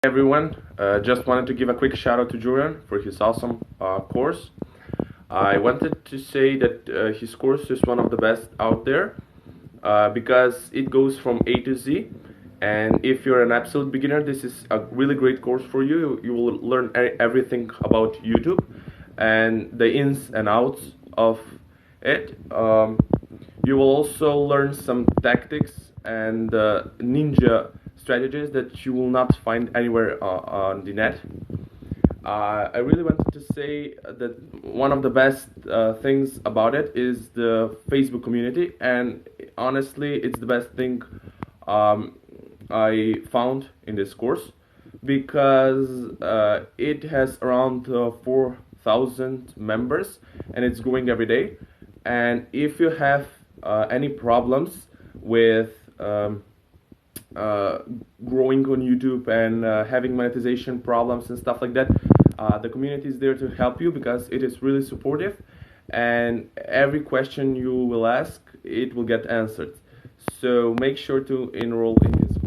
Everyone. Just wanted to give a quick shout out to Julian for his awesome course. I wanted to say that his course is one of the best out there because it goes from A to Z. And if you're an absolute beginner, this is a really great course for you. You will learn everything about YouTube and the ins and outs of it. You will also learn some tactics and ninja strategies that you will not find anywhere on the net. I really wanted to say that one of the best things about it is the Facebook community, and honestly, it's the best thing I found in this course because it has around 4,000 members and it's growing every day. And if you have any problems with growing on YouTube and having monetization problems and stuff like that, the community is there to help you because it is really supportive, and every question you will ask, it will get answered. So make sure to enroll in his